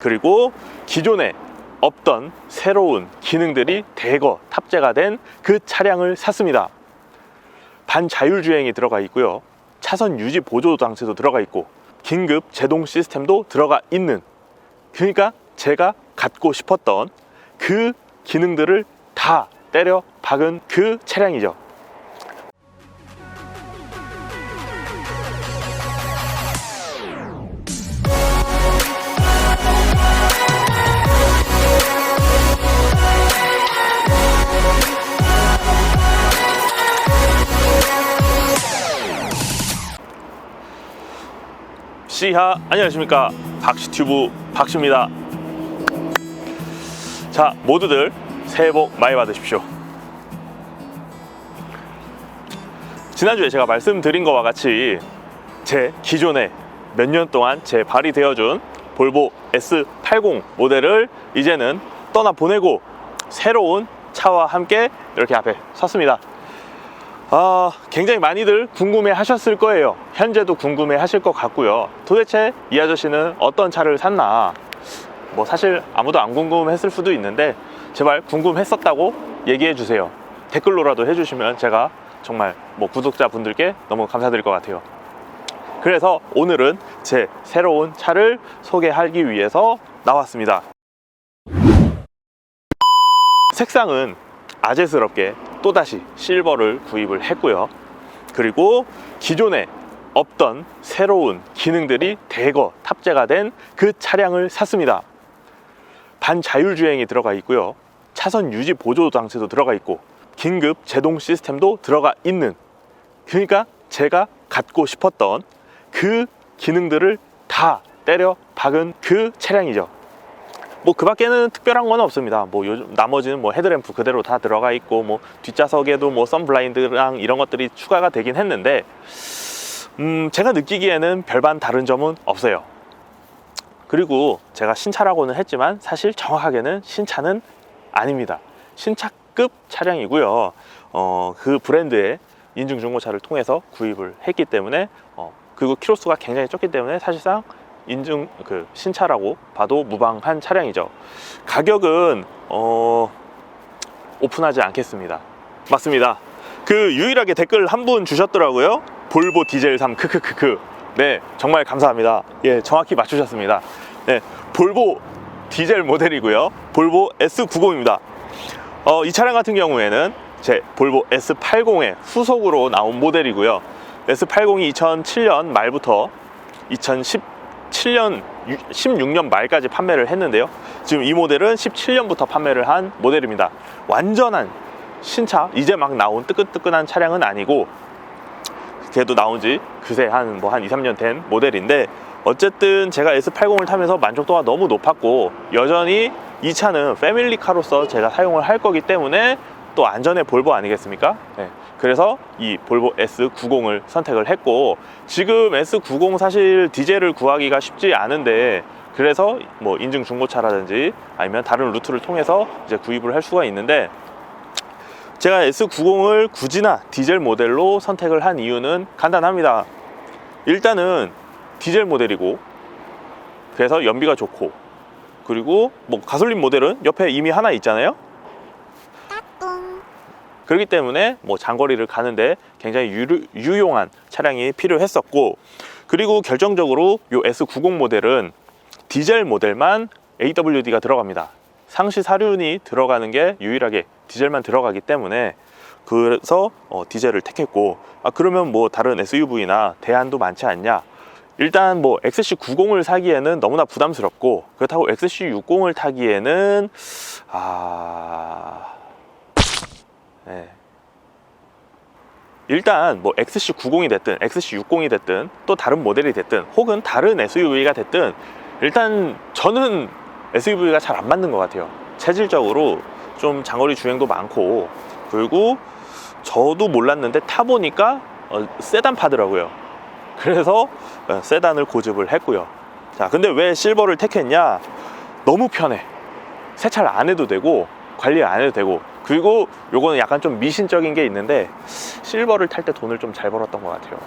그리고 기존에 없던 새로운 기능들이 대거 탑재가 된 그 차량을 샀습니다. 반자율주행이 들어가 있고요, 차선 유지 보조 장치도 들어가 있고 긴급 제동 시스템도 들어가 있는, 그러니까 제가 갖고 싶었던 그 기능들을 다 때려 박은 그 차량이죠. 시하, 안녕하십니까, 박시튜브 박시입니다. 자, 모두들 새해 복 많이 받으십시오. 지난주에 제가 말씀드린 것과 같이 제 기존에 몇 년 동안 제 발이 되어준 볼보 S80 모델을 이제는 떠나보내고 새로운 차와 함께 이렇게 앞에 섰습니다. 굉장히 많이들 궁금해 하셨을 거예요. 현재도 궁금해 하실 것 같고요. 도대체 이 아저씨는 어떤 차를 샀나, 뭐 사실 아무도 안 궁금했을 수도 있는데 제발 궁금했었다고 얘기해 주세요. 댓글로라도 해주시면 제가 정말 뭐 구독자분들께 너무 감사드릴 것 같아요. 그래서 오늘은 제 새로운 차를 소개하기 위해서 나왔습니다. 색상은 아재스럽게 또다시 실버를 구입을 했고요. 그리고 기존에 없던 새로운 기능들이 대거 탑재가 된 그 차량을 샀습니다. 반자율주행이 들어가 있고요, 차선 유지 보조 장치도 들어가 있고 긴급 제동 시스템도 들어가 있는, 그러니까 제가 갖고 싶었던 그 기능들을 다 때려 박은 그 차량이죠. 뭐 그 밖에는 특별한 건 없습니다. 뭐 요즘 나머지는 뭐 헤드램프 그대로 다 들어가 있고, 뭐 뒷좌석에도 뭐 선블라인드랑 이런 것들이 추가가 되긴 했는데 제가 느끼기에는 별반 다른 점은 없어요. 그리고 제가 신차라고는 했지만 사실 정확하게는 신차는 아닙니다. 신차급 차량이고요. 그 브랜드의 인증 중고차를 통해서 구입을 했기 때문에 그리고 키로수가 굉장히 적기 때문에 사실상 인증 신차라고 봐도 무방한 차량이죠. 가격은 오픈하지 않겠습니다. 맞습니다. 그 유일하게 댓글 한 분 주셨더라고요. 볼보 디젤 3 크크크크. 네, 정말 감사합니다. 예, 정확히 맞추셨습니다. 네, 볼보 디젤 모델이고요, 볼보 S90입니다. 이 차량 같은 경우에는 제 볼보 S80의 후속으로 나온 모델이고요. S80이 2007년 말부터 16년 말까지 판매를 했는데요, 지금 이 모델은 17년부터 판매를 한 모델입니다. 완전한 신차, 이제 막 나온 뜨끈뜨끈한 차량은 아니고 걔도 나온 지 그새 한 2-3년 된 모델인데, 어쨌든 제가 S80을 타면서 만족도가 너무 높았고 여전히 이 차는 패밀리카로서 제가 사용을 할 거기 때문에 또 안전의 볼보 아니겠습니까? 네. 그래서 이 볼보 S90을 선택을 했고, 지금 S90 사실 디젤을 구하기가 쉽지 않은데, 그래서 뭐 인증 중고차라든지 아니면 다른 루트를 통해서 이제 구입을 할 수가 있는데, 제가 S90을 굳이나 디젤 모델로 선택을 한 이유는 간단합니다. 일단은 디젤 모델이고, 그래서 연비가 좋고, 그리고 뭐 가솔린 모델은 옆에 이미 하나 있잖아요. 그렇기 때문에 뭐 장거리를 가는데 굉장히 유용한 차량이 필요했었고, 그리고 결정적으로 이 S90 모델은 디젤 모델만 AWD가 들어갑니다. 상시 사륜이 들어가는 게 유일하게 디젤만 들어가기 때문에, 그래서 디젤을 택했고, 그러면 뭐 다른 SUV나 대안도 많지 않냐. 일단 뭐 XC90을 사기에는 너무나 부담스럽고, 그렇다고 XC60을 타기에는 네. 일단 뭐 XC90이 됐든 XC60이 됐든 또 다른 모델이 됐든 혹은 다른 SUV가 됐든, 일단 저는 SUV가 잘 안 맞는 것 같아요. 체질적으로 좀 장거리 주행도 많고, 그리고 저도 몰랐는데 타보니까 세단파더라고요. 그래서 세단을 고집을 했고요. 자, 근데 왜 실버를 택했냐? 너무 편해. 세차를 안 해도 되고 관리 안 해도 되고, 그리고 요거는 약간 좀 미신적인 게 있는데 실버를 탈 때 돈을 좀 잘 벌었던 것 같아요.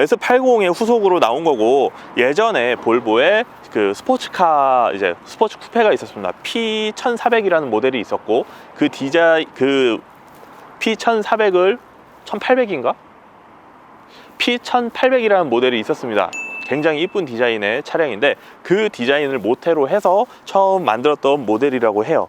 S80의 후속으로 나온 거고, 예전에 볼보에 그 스포츠카 이제 스포츠 쿠페가 있었습니다. P1400이라는 모델이 있었고, 그 P1400을 1800인가? P1800이라는 모델이 있었습니다. 굉장히 이쁜 디자인의 차량인데, 그 디자인을 모태로 해서 처음 만들었던 모델이라고 해요.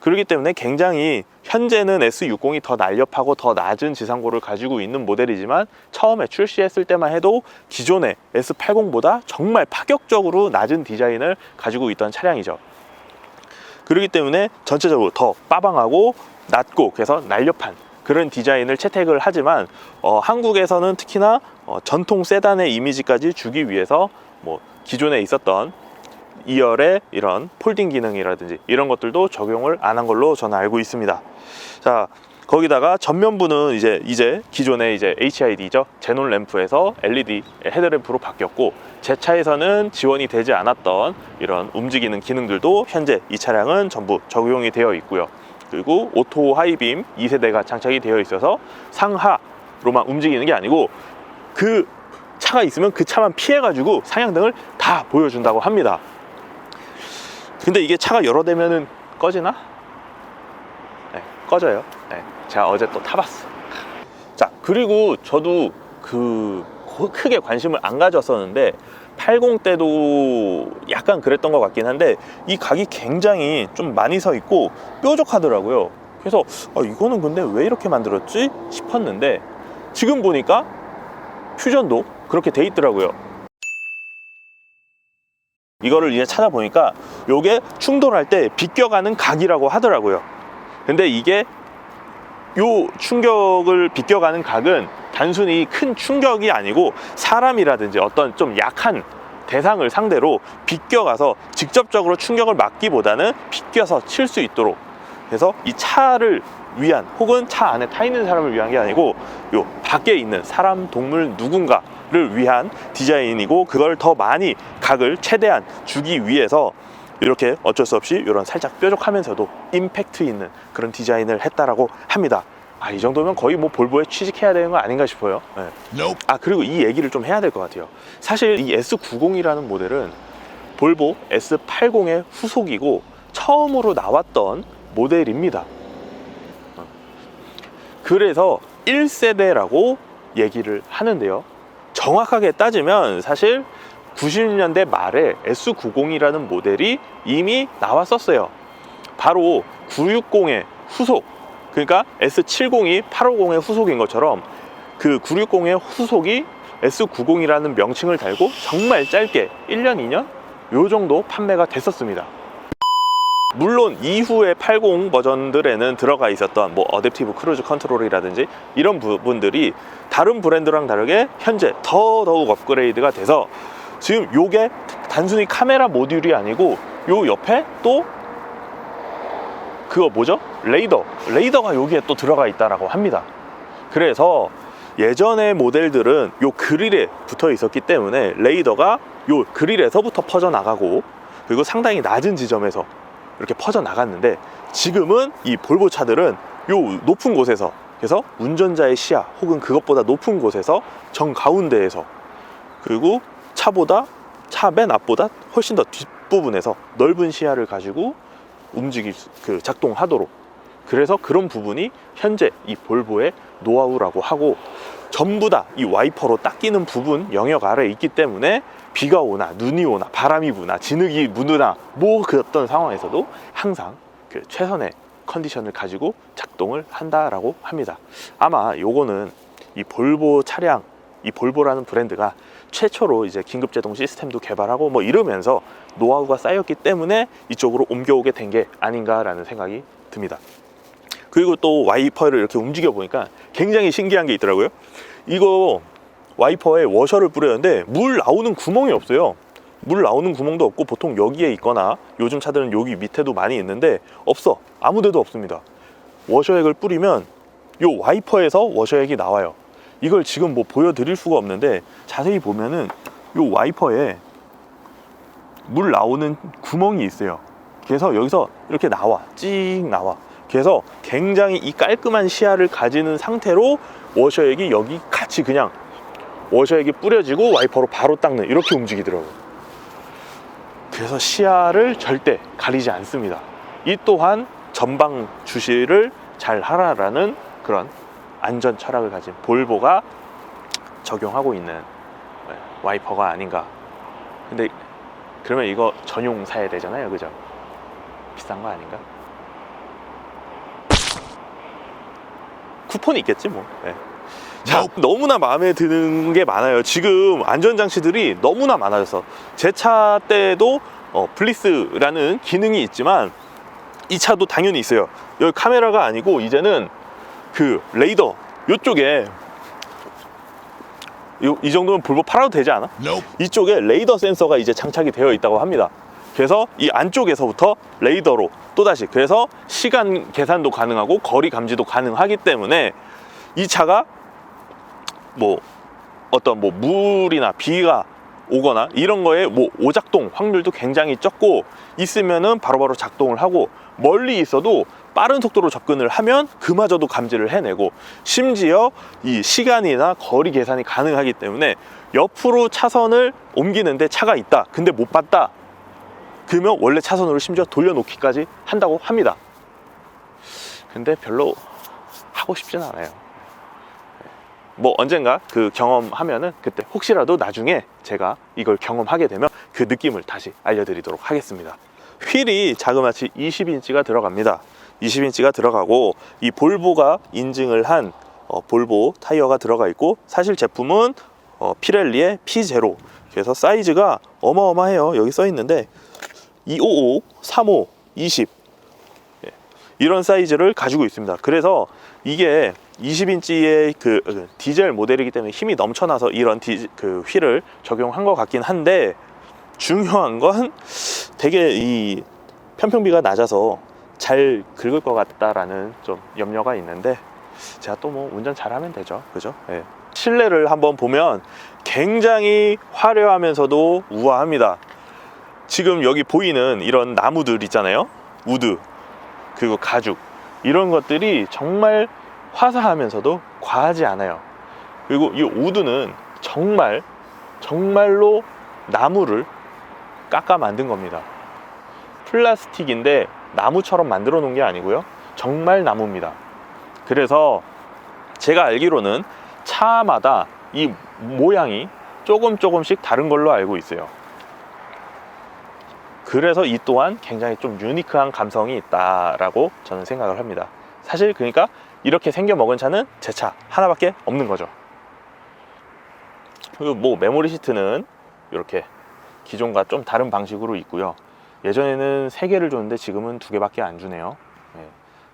그렇기 때문에 굉장히 현재는 S60이 더 날렵하고 더 낮은 지상고를 가지고 있는 모델이지만, 처음에 출시했을 때만 해도 기존의 S80보다 정말 파격적으로 낮은 디자인을 가지고 있던 차량이죠. 그렇기 때문에 전체적으로 더 빠방하고 낮고, 그래서 날렵한 그런 디자인을 채택을 하지만, 한국에서는 특히나 전통 세단의 이미지까지 주기 위해서 뭐 기존에 있었던 2열의 이런 폴딩 기능이라든지 이런 것들도 적용을 안 한 걸로 저는 알고 있습니다. 자, 거기다가 전면부는 이제 기존의 이제 HID죠. 제논 램프에서 LED 헤드램프로 바뀌었고, 제 차에서는 지원이 되지 않았던 이런 움직이는 기능들도 현재 이 차량은 전부 적용이 되어 있고요. 그리고 오토 하이빔 2세대가 장착이 되어 있어서 상하로만 움직이는 게 아니고, 그 차가 있으면 그 차만 피해가지고 상향등을 다 보여준다고 합니다. 근데 이게 차가 여러 대면은 꺼지나? 네, 꺼져요. 네, 제가 어제 또 타봤어. 자, 그리고 저도 크게 관심을 안 가졌었는데, 80 때도 약간 그랬던 것 같긴 한데, 이 각이 굉장히 좀 많이 서 있고 뾰족하더라고요. 그래서 이거는 근데 왜 이렇게 만들었지 싶었는데, 지금 보니까 퓨전도 그렇게 돼 있더라고요. 이거를 이제 찾아보니까 요게 충돌할 때 비껴가는 각이라고 하더라고요. 근데 이게 요 충격을 비껴가는 각은 단순히 큰 충격이 아니고, 사람이라든지 어떤 좀 약한 대상을 상대로 비껴가서 직접적으로 충격을 막기보다는 비껴서 칠 수 있도록, 그래서 이 차를 위한, 혹은 차 안에 타 있는 사람을 위한 게 아니고 요 밖에 있는 사람, 동물 누군가를 위한 디자인이고, 그걸 더 많이 각을 최대한 주기 위해서 이렇게 어쩔 수 없이 이런 살짝 뾰족하면서도 임팩트 있는 그런 디자인을 했다라고 합니다. 이 정도면 거의 뭐 볼보에 취직해야 되는 거 아닌가 싶어요. 네. 그리고 이 얘기를 좀 해야 될 것 같아요. 사실 이 S90이라는 모델은 볼보 S80의 후속이고 처음으로 나왔던 모델입니다. 그래서 1세대라고 얘기를 하는데요. 정확하게 따지면 사실 90년대 말에 S90이라는 모델이 이미 나왔었어요. 바로 960의 후속, 그러니까 S70이 850의 후속인 것처럼 그 960의 후속이 S90이라는 명칭을 달고 정말 짧게 1년, 2년? 요 정도 판매가 됐었습니다. 물론 이후의 80 버전들에는 들어가 있었던 뭐 어댑티브 크루즈 컨트롤이라든지 이런 부분들이 다른 브랜드랑 다르게 현재 더더욱 업그레이드가 돼서 지금 요게 단순히 카메라 모듈이 아니고 요 옆에 또 그거 뭐죠? 레이더가 여기에 또 들어가 있다라고 합니다. 그래서 예전의 모델들은 요 그릴에 붙어 있었기 때문에 레이더가 요 그릴에서부터 퍼져나가고, 그리고 상당히 낮은 지점에서 이렇게 퍼져나갔는데, 지금은 이 볼보 차들은 요 높은 곳에서, 그래서 운전자의 시야 혹은 그것보다 높은 곳에서 정가운데에서, 그리고 차 맨 앞보다 훨씬 더 뒷부분에서 넓은 시야를 가지고 작동하도록, 그래서 그런 부분이 현재 이 볼보의 노하우라고 하고, 전부 다 이 와이퍼로 닦이는 부분 영역 아래에 있기 때문에 비가 오나 눈이 오나 바람이 부나 진흙이 묻으나 뭐 그 어떤 상황에서도 항상 그 최선의 컨디션을 가지고 작동을 한다라고 합니다. 아마 요거는 이 볼보 차량, 이 볼보라는 브랜드가 최초로 이제 긴급 제동 시스템도 개발하고 뭐 이러면서 노하우가 쌓였기 때문에 이쪽으로 옮겨오게 된 게 아닌가라는 생각이 듭니다. 그리고 또 와이퍼를 이렇게 움직여 보니까 굉장히 신기한 게 있더라고요. 이거 와이퍼에 워셔를 뿌렸는데 물 나오는 구멍이 없어요. 물 나오는 구멍도 없고, 보통 여기에 있거나 요즘 차들은 여기 밑에도 많이 있는데 없어. 아무 데도 없습니다. 워셔액을 뿌리면 요 와이퍼에서 워셔액이 나와요. 이걸 지금 뭐 보여드릴 수가 없는데, 자세히 보면은 요 와이퍼에 물 나오는 구멍이 있어요. 그래서 여기서 이렇게 찍 나와. 그래서 굉장히 이 깔끔한 시야를 가지는 상태로 워셔액이 여기 같이 그냥 워셔액이 뿌려지고 와이퍼로 바로 닦는, 이렇게 움직이더라고요. 그래서 시야를 절대 가리지 않습니다. 이 또한 전방 주시를 잘 하라라는 그런 안전 철학을 가진 볼보가 적용하고 있는 와이퍼가 아닌가. 근데 그러면 이거 전용 사야 되잖아요, 그죠? 비싼 거 아닌가? 쿠폰이 있겠지 뭐. 네. 자, 너무나 마음에 드는 게 많아요. 지금 안전장치들이 너무나 많아져서 제 차 때도 블리스라는 기능이 있지만 이 차도 당연히 있어요. 여기 카메라가 아니고 이제는 그 레이더 요쪽에 이 정도면 볼보 팔아도 되지 않아? 이쪽에 레이더 센서가 이제 장착이 되어 있다고 합니다. 그래서 이 안쪽에서부터 레이더로 또다시, 그래서 시간 계산도 가능하고 거리 감지도 가능하기 때문에 이 차가 뭐 어떤 뭐 물이나 비가 오거나 이런 거에 뭐 오작동 확률도 굉장히 적고, 있으면은 바로바로 작동을 하고, 멀리 있어도 빠른 속도로 접근을 하면 그마저도 감지를 해내고, 심지어 이 시간이나 거리 계산이 가능하기 때문에 옆으로 차선을 옮기는데 차가 있다, 근데 못 봤다, 그러면 원래 차선으로 심지어 돌려놓기까지 한다고 합니다. 근데 별로 하고 싶진 않아요. 뭐 언젠가 그 경험하면은 그때 혹시라도 나중에 제가 이걸 경험하게 되면 그 느낌을 다시 알려드리도록 하겠습니다. 휠이 자그마치 20인치가 들어갑니다. 20인치가 들어가고, 이 볼보가 인증을 한 볼보 타이어가 들어가 있고, 사실 제품은 피렐리의 P0, 그래서 사이즈가 어마어마해요. 여기 써 있는데 255, 35, 20 이런 사이즈를 가지고 있습니다. 그래서 이게 20인치의 그 디젤 모델이기 때문에 힘이 넘쳐나서 이런 그 휠을 적용한 것 같긴 한데, 중요한 건 되게 이 편평비가 낮아서 잘 긁을 것 같다라는 좀 염려가 있는데, 제가 또 뭐 운전 잘하면 되죠, 그죠? 예. 실내를 한번 보면 굉장히 화려하면서도 우아합니다. 지금 여기 보이는 이런 나무들 있잖아요, 우드 그리고 가죽, 이런 것들이 정말 화사하면서도 과하지 않아요. 그리고 이 우드는 정말로 나무를 깎아 만든 겁니다. 플라스틱인데 나무처럼 만들어 놓은 게 아니고요, 정말 나무입니다. 그래서 제가 알기로는 차마다 이 모양이 조금씩 다른 걸로 알고 있어요. 그래서 이 또한 굉장히 좀 유니크한 감성이 있다라고 저는 생각을 합니다. 사실 그러니까 이렇게 생겨 먹은 차는 제 차 하나밖에 없는 거죠. 그리고 뭐 메모리 시트는 이렇게 기존과 좀 다른 방식으로 있고요. 예전에는 3개를 줬는데 지금은 2개밖에 안 주네요. 네.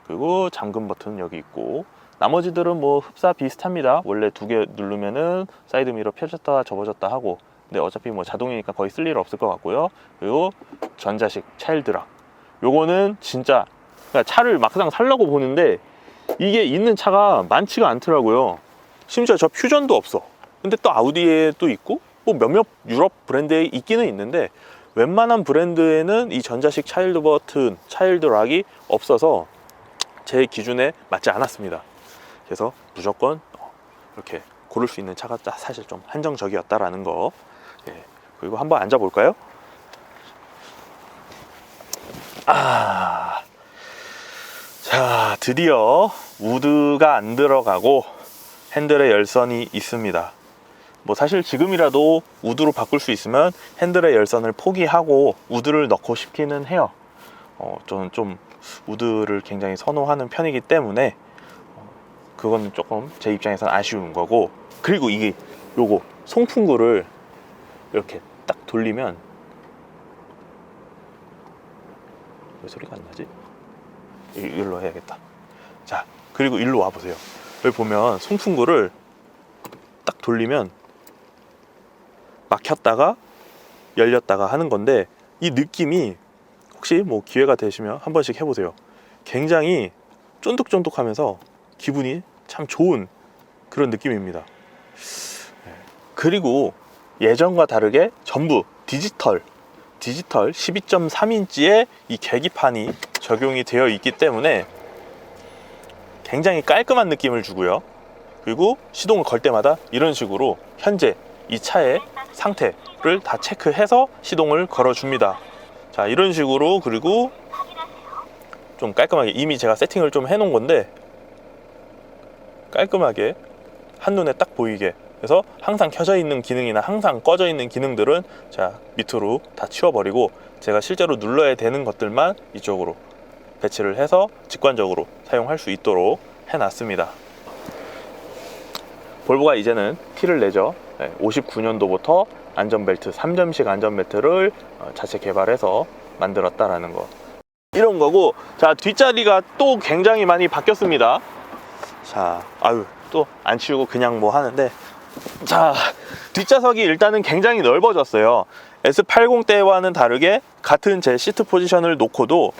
그리고 잠금 버튼 여기 있고, 나머지들은 뭐 흡사 비슷합니다. 원래 2개 누르면은 사이드 미러 펴졌다 접어졌다 하고, 근데 어차피 뭐 자동이니까 거의 쓸 일 없을 것 같고요. 그리고 전자식 차일드락, 요거는 진짜 그러니까 차를 막상 살려고 보는데 이게 있는 차가 많지가 않더라고요. 심지어 저 퓨전도 없어. 근데 또 아우디에 또 있고, 뭐 몇몇 유럽 브랜드에 있기는 있는데 웬만한 브랜드에는 이 전자식 차일드 버튼, 차일드 락이 없어서 제 기준에 맞지 않았습니다. 그래서 무조건 이렇게 고를 수 있는 차가 사실 좀 한정적이었다라는 거. 예. 그리고 한번 앉아 볼까요? 자, 드디어 우드가 안 들어가고 핸들에 열선이 있습니다. 뭐 사실 지금이라도 우드로 바꿀 수 있으면 핸들의 열선을 포기하고 우드를 넣고 싶기는 해요. 저는 좀 우드를 굉장히 선호하는 편이기 때문에 그건 조금 제 입장에서는 아쉬운 거고, 그리고 이게 요거 송풍구를 이렇게 딱 돌리면 왜 소리가 안 나지? 이걸로 해야겠다. 자, 그리고 일로 와 보세요. 여기 보면 송풍구를 딱 돌리면 막혔다가 열렸다가 하는 건데, 이 느낌이 혹시 뭐 기회가 되시면 한 번씩 해보세요. 굉장히 쫀득쫀득하면서 기분이 참 좋은 그런 느낌입니다. 그리고 예전과 다르게 전부 디지털 12.3인치의 이 계기판이 적용이 되어 있기 때문에 굉장히 깔끔한 느낌을 주고요. 그리고 시동을 걸 때마다 이런 식으로 현재 이 차의 상태를 다 체크해서 시동을 걸어줍니다. 자, 이런 식으로. 그리고 좀 깔끔하게, 이미 제가 세팅을 좀 해놓은 건데 깔끔하게 한눈에 딱 보이게 해서 항상 켜져 있는 기능이나 항상 꺼져 있는 기능들은 자, 밑으로 다 치워버리고 제가 실제로 눌러야 되는 것들만 이쪽으로 배치를 해서 직관적으로 사용할 수 있도록 해놨습니다. 볼보가 이제는 티를 내죠. 59년도부터 안전벨트, 3점식 안전벨트를 자체 개발해서 만들었다라는 거, 이런 거고. 자, 뒷자리가 또 굉장히 많이 바뀌었습니다. 자, 아유, 또 안 치우고 그냥 뭐 하는데, 자, 뒷좌석이 일단은 굉장히 넓어졌어요. S80 때와는 다르게 같은 제 시트 포지션을 놓고도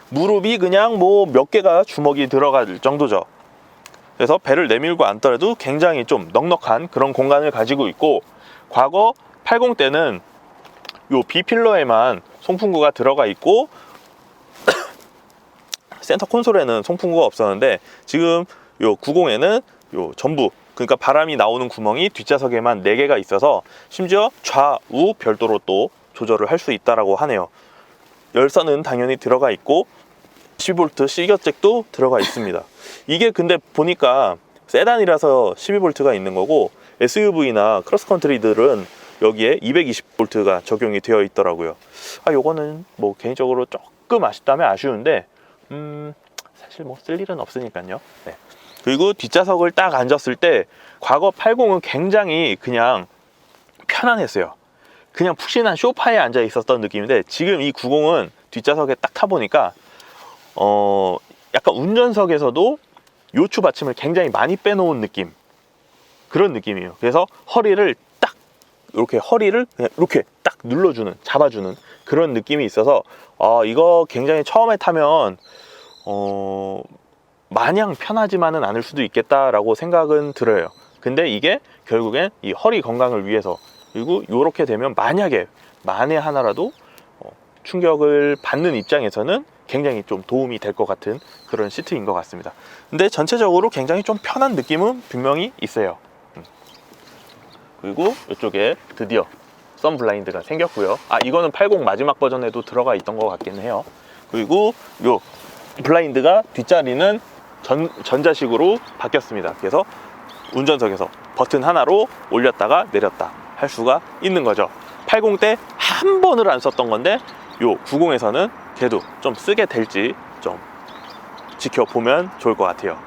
무릎이 그냥 뭐 몇 개가 주먹이 들어갈 정도죠. 그래서 배를 내밀고 앉더라도 굉장히 좀 넉넉한 그런 공간을 가지고 있고, 과거 80 때는 요 B필러에만 송풍구가 들어가 있고 센터 콘솔에는 송풍구가 없었는데, 지금 요 90에는 요 전부, 그러니까 바람이 나오는 구멍이 뒷좌석에만 4개가 있어서 심지어 좌우 별도로 또 조절을 할 수 있다라고 하네요. 열선은 당연히 들어가 있고 12V 실겨잭도 들어가 있습니다. 이게 근데 보니까 세단이라서 12V가 있는 거고, SUV나 크로스컨트리들은 여기에 220V가 적용이 되어 있더라고요. 요거는 뭐 개인적으로 조금 아쉽다면 아쉬운데 사실 뭐 쓸 일은 없으니까요. 네. 그리고 뒷좌석을 딱 앉았을 때 과거 80은 굉장히 그냥 편안했어요. 그냥 푹신한 소파에 앉아 있었던 느낌인데, 지금 이 90은 뒷좌석에 딱 타보니까 약간 운전석에서도 요추 받침을 굉장히 많이 빼놓은 느낌, 그런 느낌이에요. 그래서 허리를 딱 이렇게, 허리를 그냥 이렇게 딱 눌러주는, 잡아주는 그런 느낌이 있어서 이거 굉장히 처음에 타면 마냥 편하지만은 않을 수도 있겠다라고 생각은 들어요. 근데 이게 결국엔 이 허리 건강을 위해서, 그리고 이렇게 되면 만에 하나라도 충격을 받는 입장에서는 굉장히 좀 도움이 될 것 같은 그런 시트인 것 같습니다. 근데 전체적으로 굉장히 좀 편한 느낌은 분명히 있어요. 그리고 이쪽에 드디어 선 블라인드가 생겼고요. 이거는 80 마지막 버전에도 들어가 있던 것 같긴 해요. 그리고 요 블라인드가 뒷자리는 전자식으로 바뀌었습니다. 그래서 운전석에서 버튼 하나로 올렸다가 내렸다 할 수가 있는 거죠. 80 때 한 번을 안 썼던 건데 요 90에서는 그래도 좀 쓰게 될지 좀 지켜보면 좋을 것 같아요.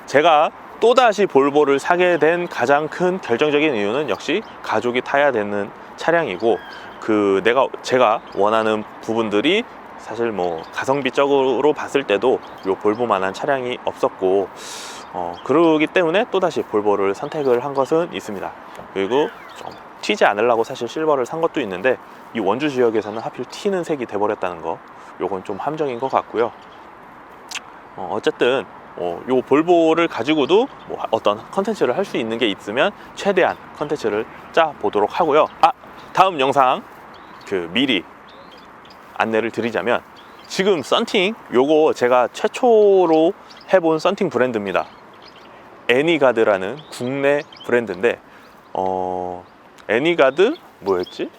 제가 또다시 볼보를 사게 된 가장 큰 결정적인 이유는 역시 가족이 타야 되는 차량이고, 제가 원하는 부분들이 사실 뭐 가성비적으로 봤을 때도 요 볼보만한 차량이 없었고, 그러기 때문에 또다시 볼보를 선택을 한 것은 있습니다. 그리고 좀 튀지 않으려고 사실 실버를 산 것도 있는데, 이 원주 지역에서는 하필 튀는 색이 돼버렸다는 거, 요건 좀 함정인 것 같고요. 어쨌든 요 볼보를 가지고도 뭐 어떤 컨텐츠를 할 수 있는 게 있으면 최대한 컨텐츠를 짜 보도록 하고요. 다음 영상 미리 안내를 드리자면, 지금 썬팅, 요거 제가 최초로 해본 썬팅 브랜드입니다. 애니가드라는 국내 브랜드인데, 애니가드 뭐였지?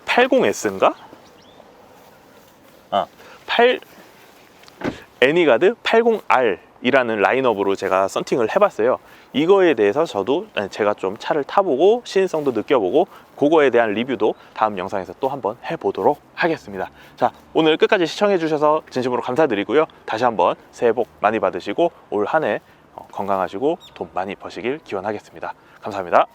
80S인가? 애니가드 80R 이라는 라인업으로 제가 썬팅을 해봤어요. 이거에 대해서 제가 좀 차를 타보고 시인성도 느껴보고, 그거에 대한 리뷰도 다음 영상에서 또 한번 해보도록 하겠습니다. 자, 오늘 끝까지 시청해 주셔서 진심으로 감사드리고요. 다시 한번 새해 복 많이 받으시고 올 한 해 건강하시고 돈 많이 버시길 기원하겠습니다. 감사합니다.